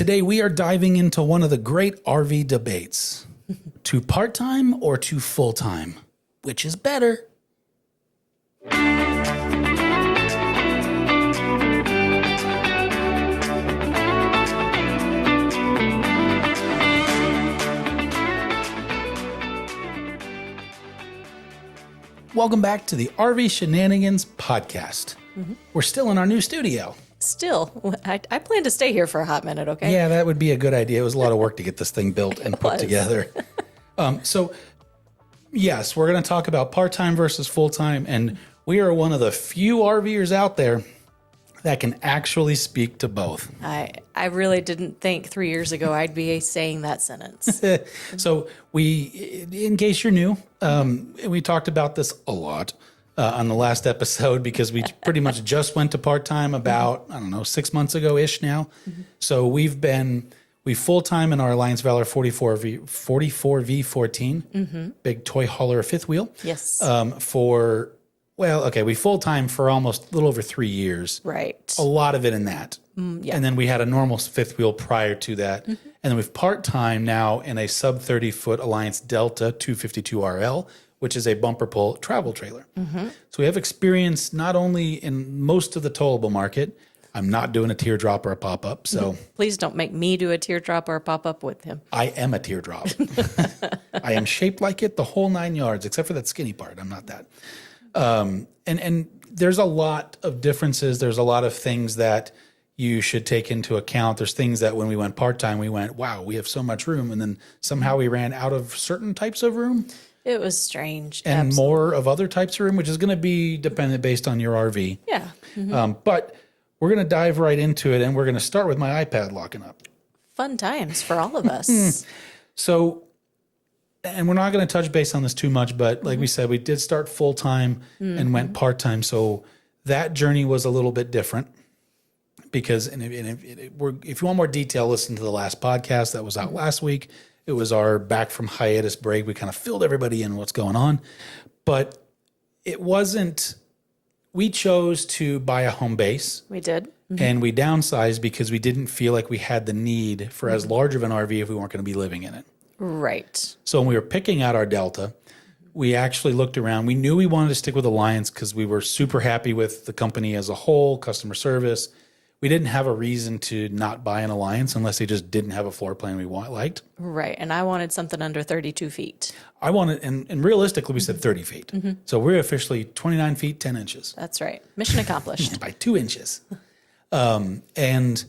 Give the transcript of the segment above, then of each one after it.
Today we are diving into one of the great RV debates. To part-time or to full-time? Which is better? Welcome back to the RV Shenanigans podcast. We're still in our new studio. Still, I plan to stay here for a hot minute, okay? Yeah, that would be a good idea. It was a lot of work to get this thing built and put together. So, yes, we're going to talk about part-time versus full-time, and we are one of the few RVers out there that can actually speak to both. I really didn't think 3 years ago I'd be saying that sentence. So in case you're new, we talked about this a lot on the last episode because we pretty much just went to part-time about, 6 months ago-ish now. So we full-time in our Alliance Valor 44V14, big toy hauler fifth wheel. Yes. We full-time for almost a little over 3 years. Right. A lot of it in that. Yeah. And then we had a normal fifth wheel prior to that. And then we've part-time now in a sub 30-foot Alliance Delta 252RL, which is a bumper pull travel trailer. So we have experience not only in most of the towable market. I'm not doing a teardrop or a pop-up. So Please don't make me do a teardrop or a pop-up with him. I am a teardrop. I am shaped like it the whole 9 yards, except for that skinny part. I'm not that. And there's a lot of differences. There's a lot of things that you should take into account. There's things that when we went part-time, we went, wow, we have so much room. And then somehow we ran out of certain types of room. It was strange. And Absolutely. more of other types of room, which is going to be dependent based on your RV. Yeah. But we're going to dive right into it. And we're going to start with my iPad locking up. Fun times for all of us. So, and we're not going to touch base on this too much, but like we said, we did start full-time and went part-time. So that journey was a little bit different because if you want more detail, listen to the last podcast that was out last week. It was our back from hiatus break. We kind of filled everybody in what's going on, but it wasn't, we chose to buy a home base. We did. And we downsized because we didn't feel like we had the need for as large of an RV if we weren't going to be living in it. Right. So when we were picking out our Delta, we actually looked around. We knew we wanted to stick with Alliance because we were super happy with the company as a whole, customer service. We didn't have a reason to not buy an Alliance unless they just didn't have a floor plan we liked. Right. And I wanted something under 32 feet. I wanted, and realistically, we said 30 feet. So we're officially 29 feet, 10 inches. That's right. Mission accomplished. By 2 inches. And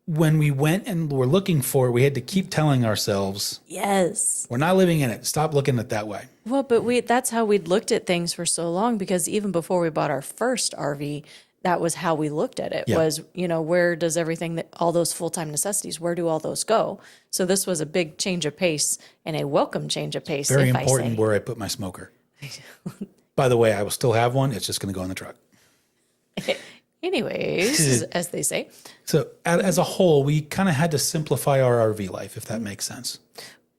when we went and were looking for it, we had to keep telling ourselves, Yes. we're not living in it. Stop looking at it that way. Well, but that's how we'd looked at things for so long because even before we bought our first RV, that was how we looked at it was, where does everything all those full-time necessities, where do all those go? So this was a big change of pace and a welcome change of pace. Very important where I put my smoker. By the way, I will still have one. It's just going to go in the truck. Anyways, as they say. So as a whole, we kind of had to simplify our RV life, if that makes sense.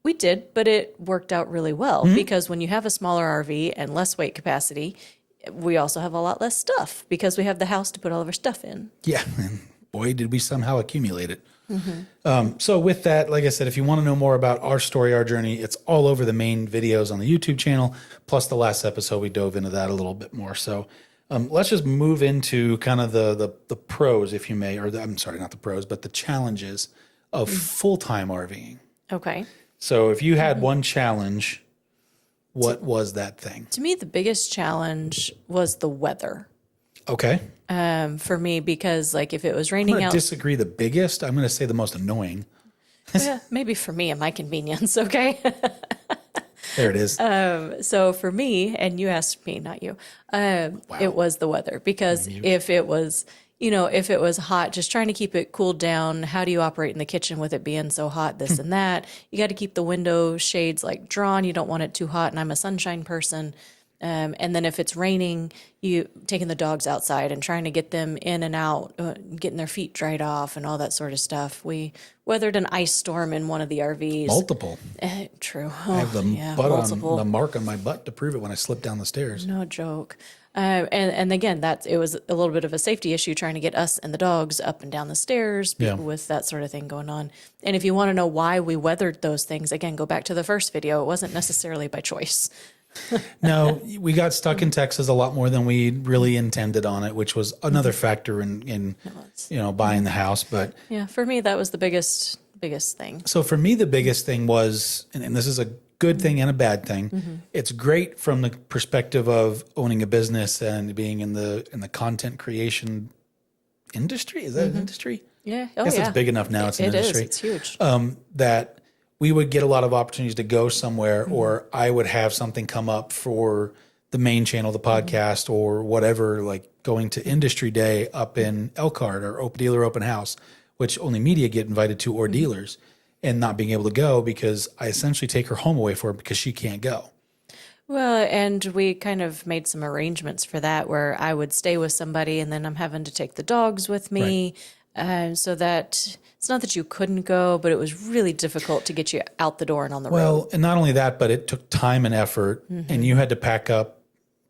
We did, but it worked out really well because when you have a smaller RV and less weight capacity, we also have a lot less stuff because we have the house to put all of our stuff in. Yeah, and boy, did we somehow accumulate it. So with that, like I said, if you want to know more about our story, our journey, it's all over the main videos on the YouTube channel. Plus the last episode, we dove into that a little bit more. So let's just move into kind of the pros, if you may, I'm sorry, not the pros, but the challenges of full-time RVing. Okay. So if you had one challenge, what was that thing? To me, the biggest challenge was the weather. Okay. For me, because like if it was I'm raining going to out, disagree. The biggest, I'm going to say the most annoying. yeah, maybe for me and my convenience. Okay. There it is. So for me, and you asked me, not you, it was the weather because if it was, if it was hot, just trying to keep it cooled down, how do you operate in the kitchen with it being so hot, this and that? You got to keep the window shades like drawn. You don't want it too hot. And I'm a sunshine person. And then if it's raining, you taking the dogs outside and trying to get them in and out, getting their feet dried off and all that sort of stuff. We weathered an ice storm in one of the RVs. Multiple. True. I have the multiple. the mark on my butt to prove it when I slipped down the stairs. No joke. And again, it was a little bit of a safety issue trying to get us and the dogs up and down the stairs with that sort of thing going on. And if you want to know why we weathered those things, again, go back to the first video. It wasn't necessarily by choice. No, we got stuck in Texas a lot more than we really intended on it, which was another factor in buying the house. But yeah, for me, that was the biggest thing. So for me, the biggest thing was, and this is a good thing and a bad thing. It's great from the perspective of owning a business and being in the content creation industry. Is that an industry? Yeah. I guess it's big enough now. It's an industry. It's huge. That we would get a lot of opportunities to go somewhere, or I would have something come up for the main channel, the podcast, or whatever, like going to industry day up in Elkhart or open dealer open house, which only media get invited to, or dealers, and not being able to go because I essentially take her home away for her because she can't go. Well, and we kind of made some arrangements for that where I would stay with somebody and then I'm having to take the dogs with me. So that it's not that you couldn't go, but it was really difficult to get you out the door and on the road. Well, and not only that, but it took time and effort, and you had to pack up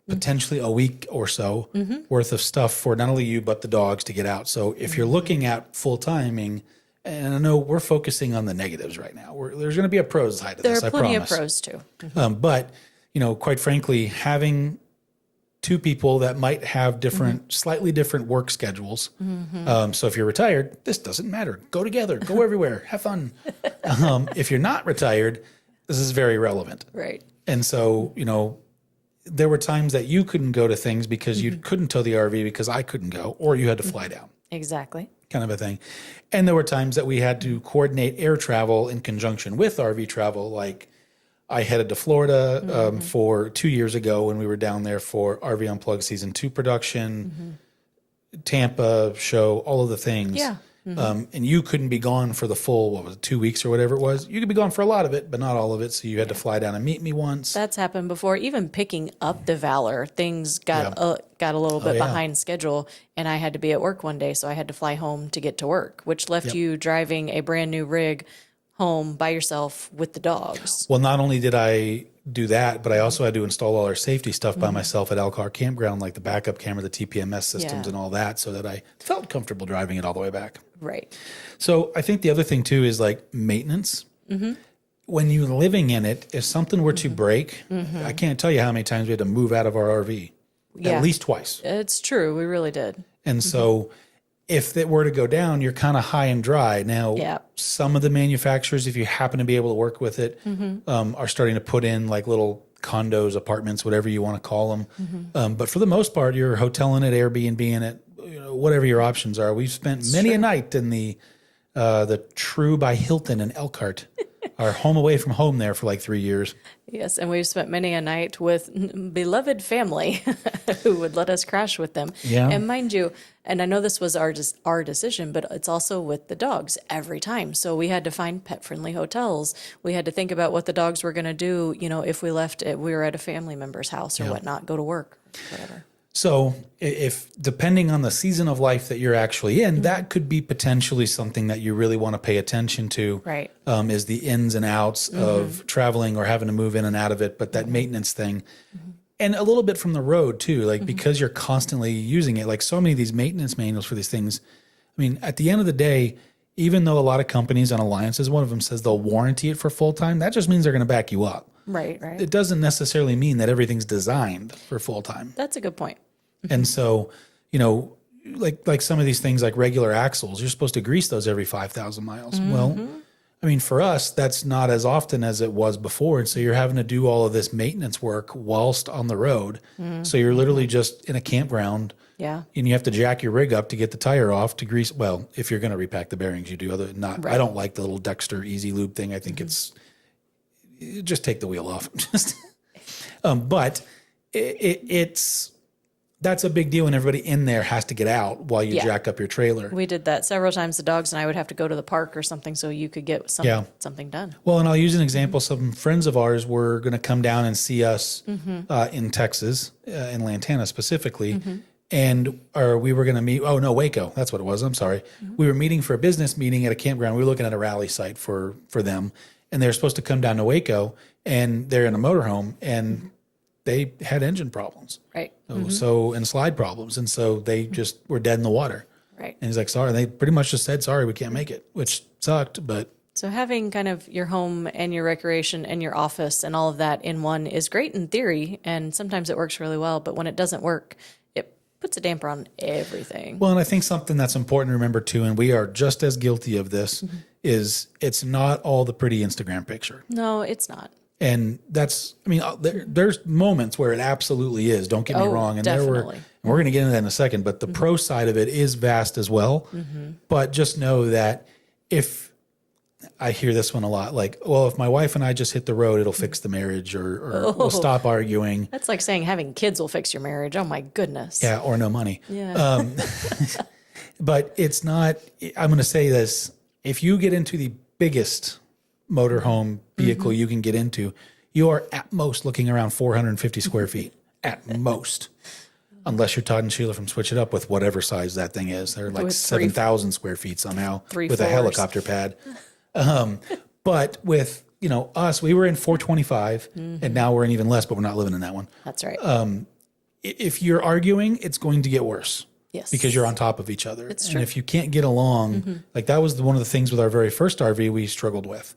potentially a week or so worth of stuff for not only you, but the dogs to get out. So if you're looking at full timing, and I know we're focusing on the negatives right now, there's going to be a pros side to this, I promise. There are plenty of pros too. But, quite frankly, having two people that might have slightly different work schedules. So if you're retired, this doesn't matter. Go together, go everywhere, have fun. If you're not retired, this is very relevant. Right. And so, there were times that you couldn't go to things because you couldn't tow the RV because I couldn't go, or you had to fly down. Exactly. Kind of a thing. And there were times that we had to coordinate air travel in conjunction with RV travel. Like I headed to Florida for 2 years ago when we were down there for RV Unplugged Season 2 production, Tampa show, all of the things. Yeah. And you couldn't be gone for the full, 2 weeks or whatever it was. You could be gone for a lot of it, but not all of it. So you had to fly down and meet me once. That's happened before. Even picking up the Valor, things got a little bit behind schedule, and I had to be at work one day, so I had to fly home to get to work, which left you driving a brand new rig home by yourself with the dogs. Well, not only did I do that, but I also had to install all our safety stuff by myself at Elkhart Campground, like the backup camera, the TPMS systems and all that, so that I felt comfortable driving it all the way back. Right. So I think the other thing too is like maintenance. When you're living in it, if something were to break, I can't tell you how many times we had to move out of our RV. At least twice. It's true. We really did. And so if it were to go down, you're kind of high and dry. Now, some of the manufacturers, if you happen to be able to work with it, are starting to put in like little condos, apartments, whatever you want to call them. But for the most part, you're hoteling it, Airbnb-ing it, whatever your options are. We've spent many a night in the True by Hilton in Elkhart, our home away from home there for like 3 years. Yes, and we've spent many a night with beloved family who would let us crash with them. Yeah. And mind you, and I know this was our decision, but it's also with the dogs every time. So we had to find pet-friendly hotels. We had to think about what the dogs were going to do, if we we were at a family member's house or whatnot, go to work, whatever. So if depending on the season of life that you're actually in, that could be potentially something that you really want to pay attention to. Right. Is the ins and outs of traveling or having to move in and out of it, but that maintenance thing. And a little bit from the road too, like because you're constantly using it, like so many of these maintenance manuals for these things. I mean, at the end of the day, even though a lot of companies and alliances, one of them says they'll warranty it for full time, that just means they're going to back you up. Right. It doesn't necessarily mean that everything's designed for full time. That's a good point. And so, like some of these things like regular axles, you're supposed to grease those every 5,000 miles. Well, I mean, for us, that's not as often as it was before. And so you're having to do all of this maintenance work whilst on the road. So you're literally just in a campground. Yeah. And you have to jack your rig up to get the tire off to grease. Well, if you're going to repack the bearings, you do. Other than not, I don't like the little Dexter Easy Lube thing. I think just take the wheel off. But it's that's a big deal when everybody in there has to get out while you jack up your trailer. We did that several times. The dogs and I would have to go to the park or something so you could get something done. Well, and I'll use an example. Some friends of ours were going to come down and see us in Texas, in Lantana specifically. And we were going to meet, Waco. That's what it was. I'm sorry. We were meeting for a business meeting at a campground. We were looking at a rally site for them. And they were supposed to come down to Waco, and they're in a motorhome, and they had engine problems. Right. And slide problems. And so they just were dead in the water. Right. And he's like, sorry. They pretty much just said, sorry, we can't make it, which sucked. But so having kind of your home and your recreation and your office and all of that in one is great in theory. And sometimes it works really well. But when it doesn't work, it puts a damper on everything. Well, and I think something that's important to remember too, and we are just as guilty of this, is it's not all the pretty Instagram picture. No, it's not. And that's, there's moments where it absolutely is. Don't get me wrong. And definitely. we're going to get into that in a second, but the pro side of it is vast as well. But just know that if I hear this one a lot, like, well, if my wife and I just hit the road, it'll fix the marriage, or we'll stop arguing. That's like saying having kids will fix your marriage. Oh my goodness. Yeah. Or no money. Yeah. But it's not, I'm going to say this, if you get into the biggest motorhome vehicle you can get into, you are at most looking around 450 square feet, at most. Unless you're Todd and Sheila from Switch It Up with whatever size that thing is. They're like 7,000 square feet somehow with a helicopter pad. But with, us, we were in 425 and now we're in even less, but we're not living in that one. That's right. If you're arguing, it's going to get worse. Yes. Because you're on top of each other. It's and true. if you can't get along, like that was one of the things with our very first RV we struggled with,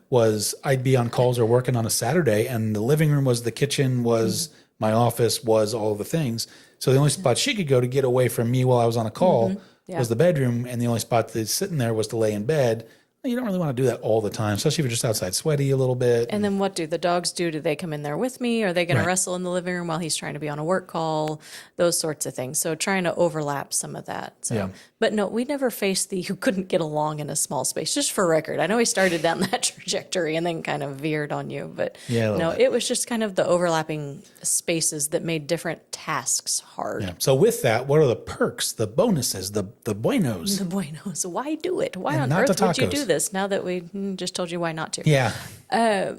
was I'd be on calls or working on a Saturday, and the living room was the kitchen, was my office, was all of the things. So the only spot she could go to get away from me while I was on a call was the bedroom, and the only spot that's sitting there was to lay in bed. You don't really want to do that all the time, especially if you're just outside sweaty a little bit. And then what do the dogs do? Do they come in there with me? Are they going to wrestle in the living room while he's trying to be on a work call? Those sorts of things. So trying to overlap some of that. So, but no, we never faced the who couldn't get along in a small space. Just for record, I know he started down that trajectory and then kind of veered on you. But no, it was just kind of the overlapping spaces that made different tasks hard. Yeah. So with that, what are the perks, the bonuses, the buenos? The buenos. Why do it? Why And on not the earth would you tacos. do this now that we just told you why not to? Yeah.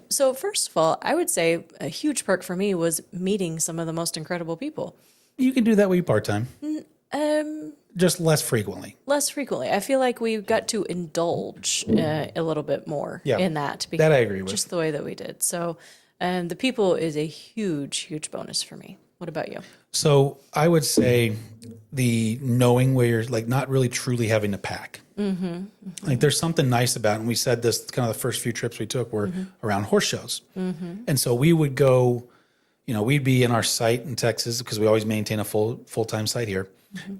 So first of all, I would say a huge perk for me was meeting some of the most incredible people. You can do that with part-time. Just less frequently. Less frequently. I feel like we got to indulge a little bit more in that. That I agree with. Just the way that we did. So the people is a huge, huge bonus for me. What about you? So I would say the knowing where you're like not really truly having to pack. Like there's something nice about it. And we said this kind of the first few trips we took were around horse shows. And so we would go, we'd be in our site in Texas because we always maintain a full-time site here.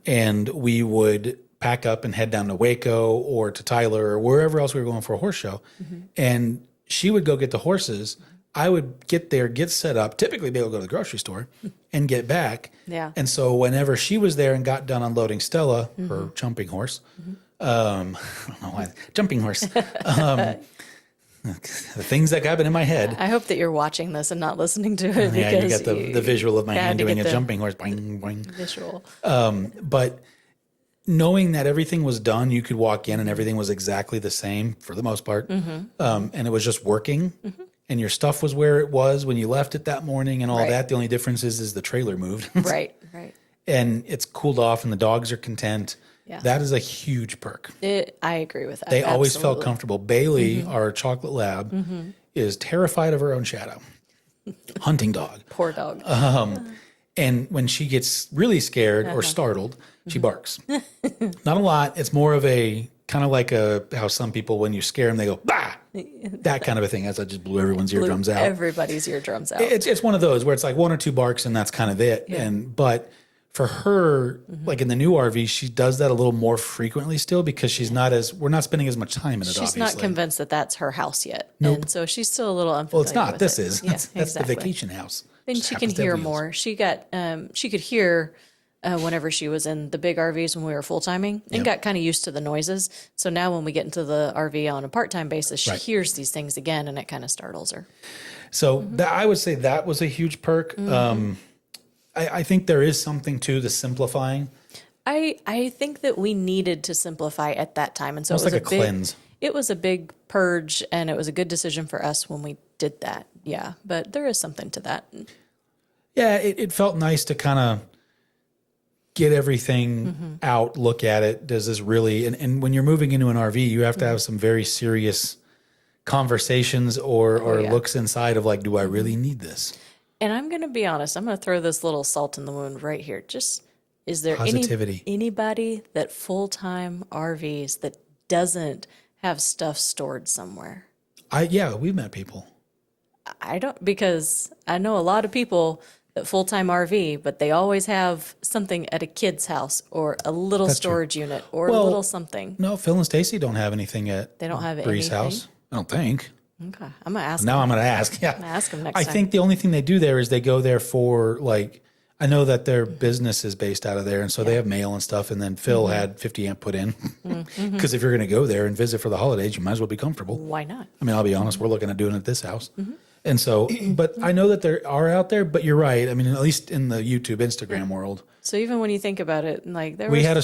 And we would pack up and head down to Waco or to Tyler or wherever else we were going for a horse show. And she would go get the horses. I would get there, get set up, typically be able to go to the grocery store and get back. Yeah. And so whenever she was there and got done unloading Stella, her jumping horse, I don't know why, jumping horse, the things that happen in my head. I hope that you're watching this and not listening to it. Yeah, you because got the visual of my hand doing a the jumping horse. Boing, boing. visual. But knowing that everything was done, you could walk in and everything was exactly the same for the most part. And it was just working. And your stuff was where it was when you left it that morning and all that. The only difference is the trailer moved. Right. And it's cooled off and the dogs are content. Yeah. That is a huge perk. I agree with that. They always felt Absolutely. comfortable. Bailey, our chocolate lab, is terrified of her own shadow. Hunting dog. Poor dog. And when she gets really scared or startled, she barks. Not a lot. It's more of a kind of like how some people, when you scare them, they go, bah! That kind of a thing. As I just blew everyone's eardrums out. Everybody's eardrums out. It's one of those where it's like one or two barks and that's kind of it. Yeah. But for her, like in the new RV, she does that a little more frequently still because we're not spending as much time in it, She's obviously. not convinced that that's her house yet. Nope. And so she's still a little unfamiliar Well, it's not. with This it. is. Yeah, That's exactly. the vacation house. And Just she can happens to have hear wheels. more. She could hear whenever she was in the big RVs when we were full-timing and got kind of used to the noises. So now when we get into the RV on a part-time basis, she hears these things again and it kind of startles her. So I would say that was a huge perk. I think there is something to the simplifying. I think that we needed to simplify at that time. And so Almost it was like a cleanse. It was a big purge, and it was a good decision for us when we did that. Yeah, but there is something to that. Yeah, it felt nice to kind of get everything out, look at it. Does this really, and when you're moving into an RV, you have to have some very serious conversations or looks inside of like, do I really need this? And I'm going to be honest, I'm going to throw this little salt in the wound right here. Just, is there anybody that full-time RVs that doesn't have stuff stored somewhere? Yeah, we've met people. I don't, because I know a lot of people that full-time RV, but they always have something at a kid's house or a little storage unit or a little something. No, Phil and Stacy don't have anything at They don't have Bree's anything? house. I don't think. Okay, I'm going to ask Now them. I'm going to ask. Yeah. I'm going to ask them next I time. think the only thing they do there is they go there for like, I know that their business is based out of there. And so they have mail and stuff. And then Phil had 50 amp put in because if you're going to go there and visit for the holidays, you might as well be comfortable. Why not? I mean, I'll be honest, we're looking at doing it at this house. And so, but I know that there are out there, but you're right. I mean, at least in the YouTube, Instagram world, So even when you think about it, like we had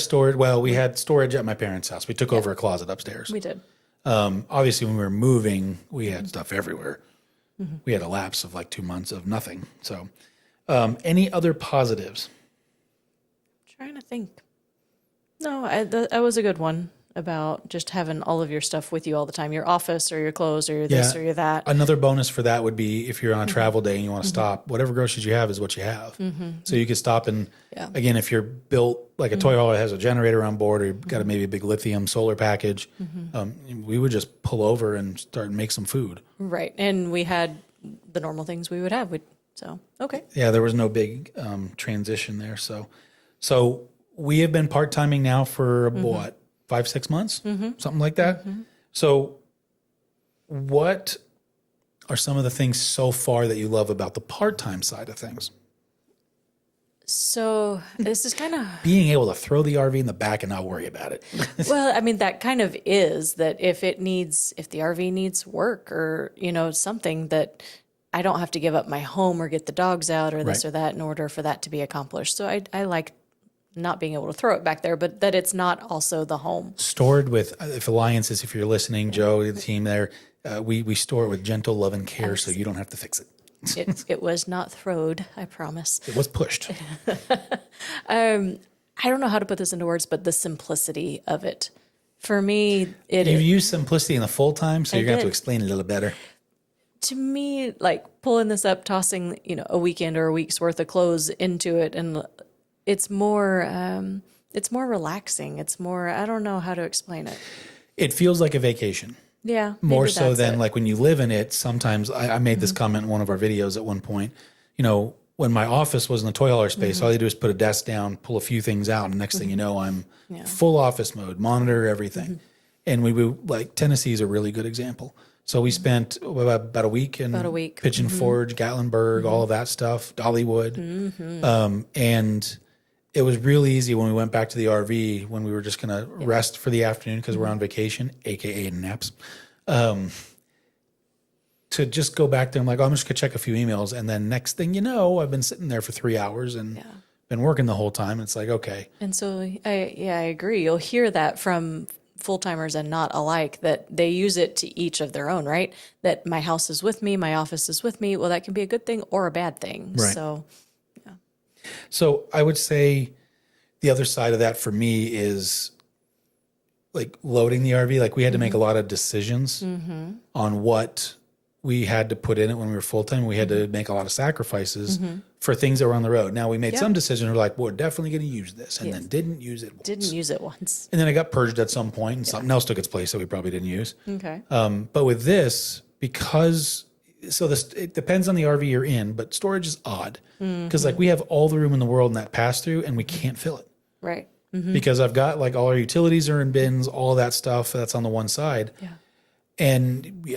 we had storage at my parents' house. We took over a closet upstairs. we did. Obviously, when we were moving, we had stuff everywhere. We had a lapse of like 2 months of nothing. So, any other positives? Trying to think. No, that was a good one about just having all of your stuff with you all the time. Your office or your clothes or your this or your that. Another bonus for that would be if you're on a travel day and you want to stop, whatever groceries you have is what you have. So you could stop and, again, if you're built like a toy hauler has a generator on board or you've got maybe a big lithium solar package, we would just pull over and start and make some food. Right. And we had the normal things we would have. So, okay. Yeah, there was no big transition there. So we have been part-timing now for what, 5-6 months, something like that. So what are some of the things so far that you love about the part-time side of things? So this is kind of Being able to throw the RV in the back and not worry about it. well, I mean, that kind of is that if the RV needs work or, something that I don't have to give up my home or get the dogs out or this or that in order for that to be accomplished. So I like not being able to throw it back there, but that it's not also the home. Stored with, if Alliances, if you're listening, Joe, the team there, we store it with gentle love and care so you don't have to fix it. It was not throwed, I promise. It was pushed. I don't know how to put this into words, but the simplicity of it. For me, You've used simplicity in the full time, so you're going to have to did. explain it a little better. To me, like pulling this up, tossing, a weekend or a week's worth of clothes into it, and it's more relaxing. It's more, I don't know how to explain it. It feels like a vacation. Yeah. More maybe so that's than it. like when you live in it. Sometimes I made this comment in one of our videos at one point. When my office was in the toy hauler space, all you do is put a desk down, pull a few things out, and next thing you know, I'm full office mode, monitor everything. And we would, like, Tennessee's a really good example. So we spent about a week in Pigeon Forge, Gatlinburg, all of that stuff, Dollywood. And it was really easy when we went back to the RV when we were just going to rest for the afternoon because we're on vacation, AKA naps, to just go back there. I'm like, I'm just going to check a few emails. And then next thing you know, I've been sitting there for 3 hours and been working the whole time. It's like, okay. And so, I agree. You'll hear that from full-timers and not alike, that they use it to each of their own, right? That my house is with me, my office is with me. Well, that can be a good thing or a bad thing. Right. So, I would say the other side of that for me is like loading the RV. Like we had to make a lot of decisions on what we had to put in it when we were full-time. We had to make a lot of sacrifices for things that were on the road. Now we made some decisions. We're like, we're definitely going to use this, and then didn't use it once. didn't use it once. And then it got purged at some point, and something else took its place that we probably didn't use. Okay. But with this, it depends on the RV you're in, but storage is odd because like we have all the room in the world in that pass through, and we can't fill it Right. because I've got like all our utilities are in bins, all that stuff that's on the one side, and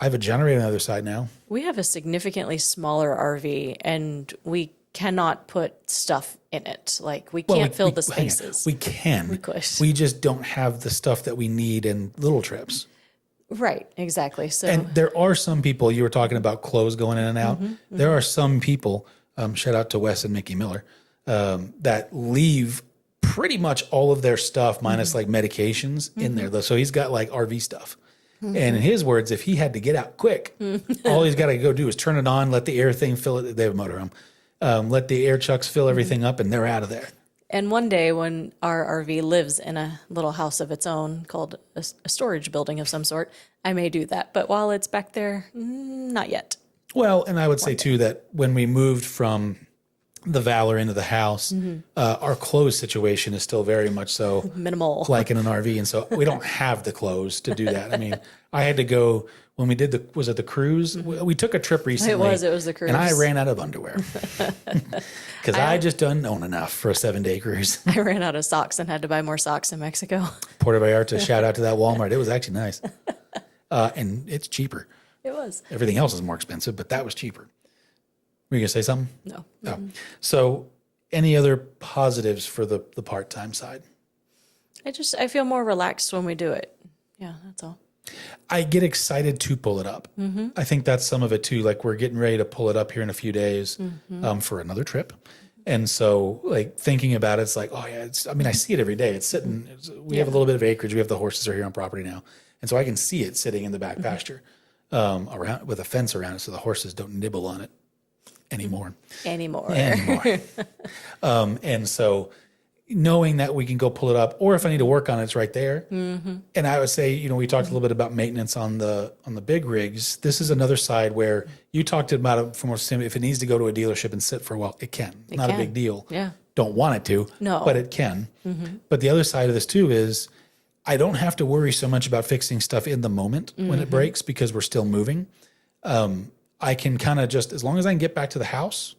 I have a generator on the other side now. We have a significantly smaller RV, and we cannot put stuff in it. Like we can't fill the spaces. We can. We could. We just don't have the stuff that we need in little trips. Right. Exactly. So And there are some people, you were talking about clothes going in and out. There are some people, shout out to Wes and Mickey Miller, that leave pretty much all of their stuff minus like medications in there though. So he's got like RV stuff. And in his words, if he had to get out quick, all he's got to go do is turn it on, let the air thing fill it. They have a motorhome. Let the air chucks fill everything up and they're out of there. And one day when our RV lives in a little house of its own called a storage building of some sort, I may do that. But while it's back there, not yet. Well, and I would say too that when we moved from the Valor into the house, our clothes situation is still very much so minimal, like in an RV. And so we don't have the clothes to do that. I mean, I had to go when we did was it the cruise? We took a trip recently. It was the cruise. And I ran out of underwear because I just don't own enough for a 7-day cruise. I ran out of socks and had to buy more socks in Mexico. Puerto Vallarta, shout out to that Walmart. It was actually nice. And it's cheaper. It was. Everything else is more expensive, but that was cheaper. Were you going to say something? No. Oh. So any other positives for the part-time side? I feel more relaxed when we do it. Yeah, that's all. I get excited to pull it up. I think that's some of it too. Like we're getting ready to pull it up here in a few days for another trip. And so like thinking about it, it's like, oh yeah, I see it every day. It's sitting, we have a little bit of acreage. We have the horses are here on property now. And so I can see it sitting in the back pasture around with a fence around it so the horses don't nibble on it anymore. And so knowing that we can go pull it up, or if I need to work on it, it's right there. And I would say, we talked a little bit about maintenance on the big rigs. This is another side where you talked about it from if it needs to go to a dealership and sit for a while, it can. Not a big deal. Yeah. Don't want it to, no, but it can. But the other side of this too is I don't have to worry so much about fixing stuff in the moment when it breaks because we're still moving. I can kind of just, as long as I can get back to the house,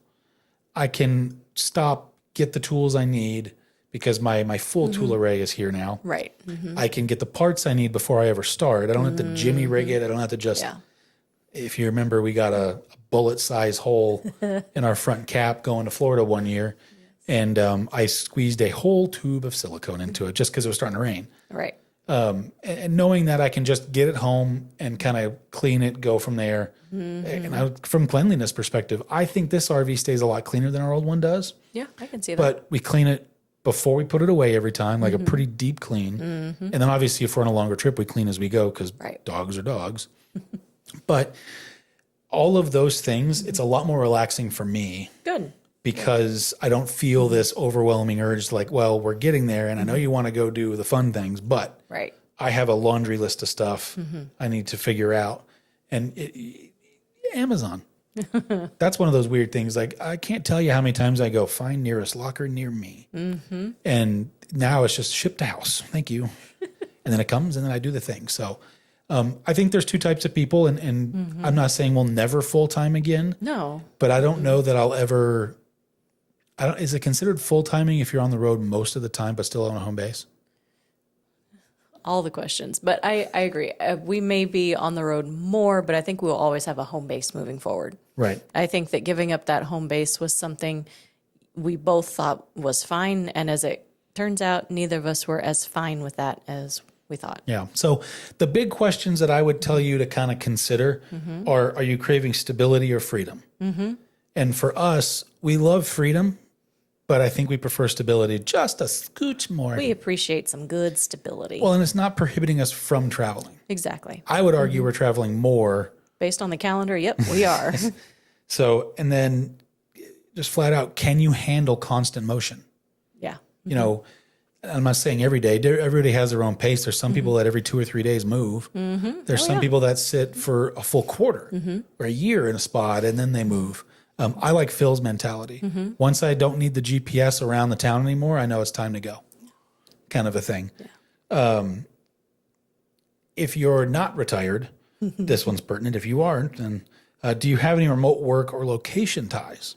I can stop, get the tools I need because my full tool array is here now. Right. I can get the parts I need before I ever start. I don't have to jimmy rig it. I don't have to just, if you remember, we got a bullet size hole in our front cap going to Florida one year. And I squeezed a whole tube of silicone into it just because it was starting to rain. Right. And knowing that I can just get it home and kind of clean it, go from there. And from cleanliness perspective, I think this RV stays a lot cleaner than our old one does. Yeah, I can see that. But we clean it before we put it away every time, like a pretty deep clean. And then obviously if we're on a longer trip, we clean as we go because dogs are dogs. But all of those things, it's a lot more relaxing for me. Good. Because I don't feel this overwhelming urge like, well, we're getting there and I know you want to go do the fun things, but I have a laundry list of stuff I need to figure out. And Amazon, that's one of those weird things. Like I can't tell you how many times I go find nearest locker near me. And now it's just shipped to house. Thank you. And then it comes and then I do the thing. So I think there's two types of people and I'm not saying we'll never full-time again. No. But I don't know that I'll ever... is it considered full-timing if you're on the road most of the time but still on a home base? All the questions. But I agree. We may be on the road more, but I think we'll always have a home base moving forward. Right. I think that giving up that home base was something we both thought was fine. And as it turns out, neither of us were as fine with that as we thought. Yeah. So the big questions that I would tell you to kind of consider are you craving stability or freedom? And for us, we love freedom, but I think we prefer stability just a scooch more. We appreciate some good stability. Well, and it's not prohibiting us from traveling. Exactly. I would argue we're traveling more. Based on the calendar, yep, we are. So, and then just flat out, can you handle constant motion? Yeah. You know, I'm not saying every day. Everybody has their own pace. There's some people that every 2 or 3 days move. There's some people that sit for a full quarter or a year in a spot and then they move. I like Phil's mentality. Once I don't need the GPS around the town anymore, I know it's time to go, kind of a thing. Yeah. If you're not retired, this one's pertinent. If you aren't, then do you have any remote work or location ties?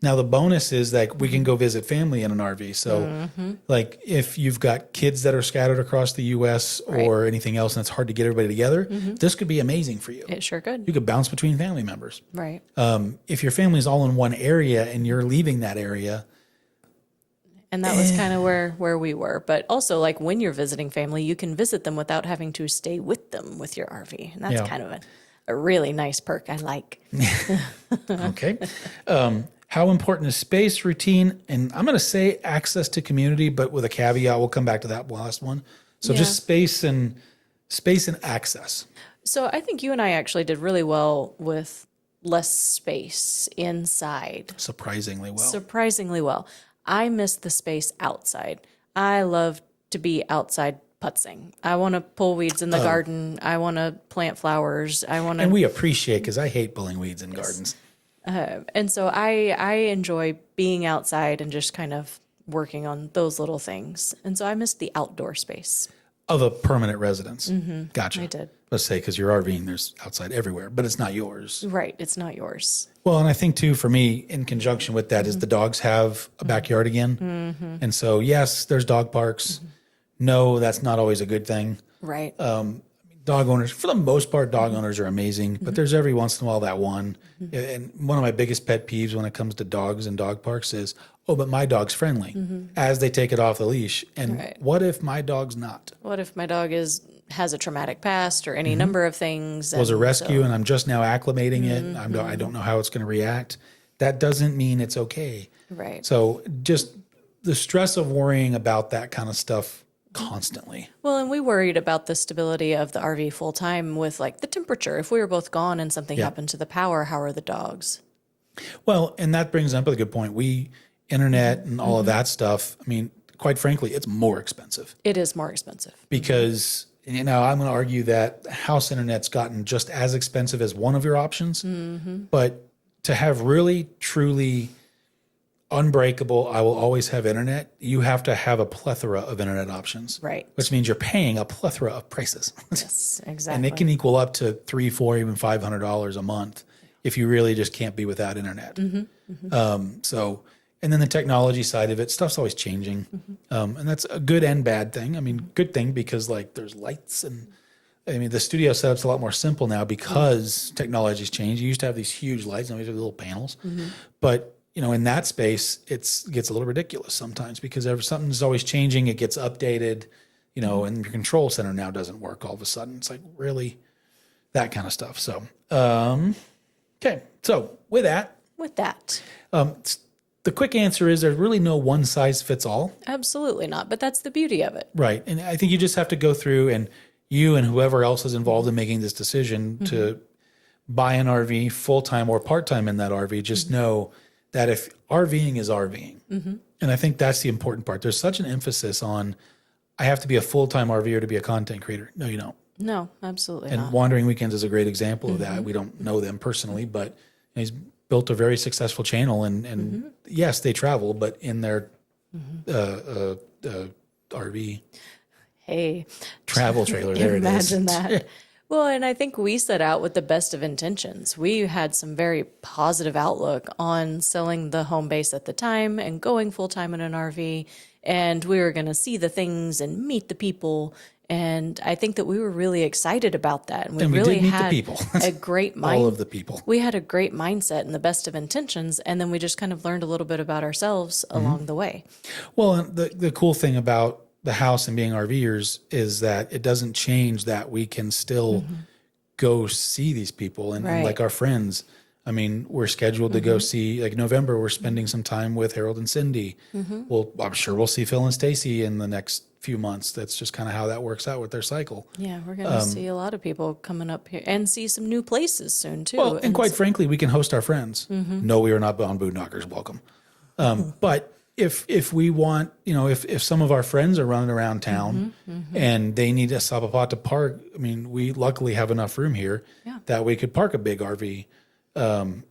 Now, the bonus is that we can go visit family in an RV. So, like, if you've got kids that are scattered across the U.S. or anything else and it's hard to get everybody together, this could be amazing for you. It sure could. You could bounce between family members. Right. If your family's all in one area and you're leaving that area. And that was kind of where we were. But also, like, when you're visiting family, you can visit them without having to stay with them with your RV. And that's kind of a really nice perk I like. Okay. How important is space, routine, and I'm going to say access to community, but with a caveat. We'll come back to that last one. So just space and access. So I think you and I actually did really well with less space inside. Surprisingly well. Surprisingly well. I miss the space outside. I love to be outside putzing. I want to pull weeds in the garden. I want to plant flowers. And we appreciate, because I hate pulling weeds in gardens. And so I enjoy being outside and just kind of working on those little things. And so I missed the outdoor space. Of a permanent residence. Gotcha. I did. Let's say, because you're RVing, there's outside everywhere, but it's not yours. Right. It's not yours. Well, and I think too, for me, in conjunction with that, is the dogs have a backyard again. And so, yes, there's dog parks. No, that's not always a good thing. Right. Dog owners, for the most part, dog owners are amazing, but there's every once in a while that one. And one of my biggest pet peeves when it comes to dogs and dog parks is, oh, but my dog's friendly, as they take it off the leash. And what if my dog's not? What if my dog has a traumatic past or any number of things? Was a rescue and I'm just now acclimating it. I don't know how it's going to react. That doesn't mean it's okay. Right. So just the stress of worrying about that kind of stuff constantly. Well, and we worried about the stability of the RV full time with like the temperature. If we were both gone and something happened to the power, how are the dogs? Well, and that brings up a good point. Internet and all of that stuff, I mean, quite frankly, it's more expensive. It is more expensive. Because, I'm going to argue that house internet's gotten just as expensive as one of your options. But to have really, truly unbreakable, I will always have internet, you have to have a plethora of internet options. Right. Which means you're paying a plethora of prices. Yes, exactly. And it can equal up to $300, $400, even $500 a month if you really just can't be without internet. And then the technology side of it, stuff's always changing. And that's a good and bad thing. I mean, good thing because like there's lights and the studio setup's a lot more simple now because technology's changed. You used to have these huge lights, now we have little panels. But in that space, it gets a little ridiculous sometimes because something's always changing. It gets updated, and your control center now doesn't work all of a sudden. It's like really that kind of stuff. So, okay. So with that, the quick answer is there's really no one size fits all. Absolutely not. But that's the beauty of it. Right. And I think you just have to go through, and you and whoever else is involved in making this decision to buy an RV full-time or part-time in that RV, just know that if RVing is RVing, and I think that's the important part. There's such an emphasis on, I have to be a full-time RVer to be a content creator. No, you don't. No, absolutely not. And Wandering Weekends is a great example of that. We don't know them personally, but he's built a very successful channel, and yes, they travel, but in their RV travel trailer. There it is. Imagine that. Well, and I think we set out with the best of intentions. We had some very positive outlook on selling the home base at the time and going full time in an RV. And we were going to see the things and meet the people. And I think that we were really excited about that. And we really did meet had the people. a great mind. All of the people. We had a great mindset and the best of intentions. And then we just kind of learned a little bit about ourselves along the way. Well, the cool thing about the house and being RVers is that it doesn't change that we can still go see these people and like our friends. I mean, we're scheduled to go see, like November, we're spending some time with Harold and Cindy. Well, I'm sure we'll see Phil and Stacy in the next few months. That's just kind of how that works out with their cycle. Yeah, we're going to see a lot of people coming up here and see some new places soon too. Well, and quite frankly, we can host our friends. No, we are not on Boondocker's welcome. But if we want, if some of our friends are running around town and they need a spot to park, I mean, we luckily have enough room here that we could park a big RV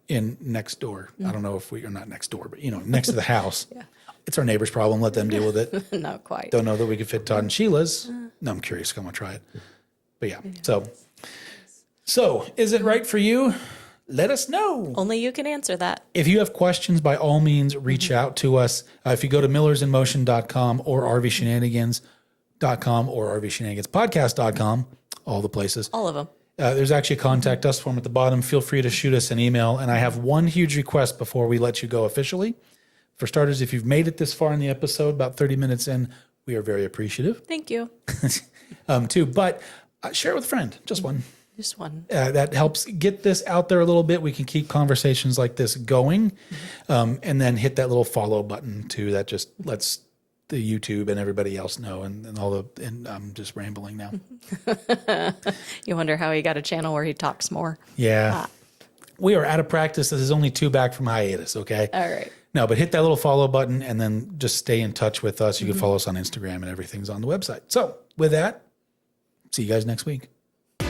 in next door. I don't know if we are not next door, but next to the house. It's our neighbor's problem. Let them deal with it. Not quite. Don't know that we could fit Todd and Sheila's. No, I'm curious. I'm gonna try it. But yeah. So is it right for you? Let us know. Only you can answer that. If you have questions, by all means, reach out to us. If you go to millersinmotion.com or rvshenanigans.com or rvshenaniganspodcast.com, all the places. All of them. There's actually a contact us form at the bottom. Feel free to shoot us an email. And I have one huge request before we let you go officially. For starters, if you've made it this far in the episode, about 30 minutes in, we are very appreciative. Thank you. But share it with a friend, just one. Just one. That helps get this out there a little bit. We can keep conversations like this going, and then hit that little follow button too. That just lets the YouTube and everybody else know. And I'm just rambling now. You wonder how he got a channel where he talks more. Yeah. We are out of practice. This is only 2 back from hiatus. Okay. All right. No, but hit that little follow button and then just stay in touch with us. You can follow us on Instagram and everything's on the website. So with that, see you guys next week. So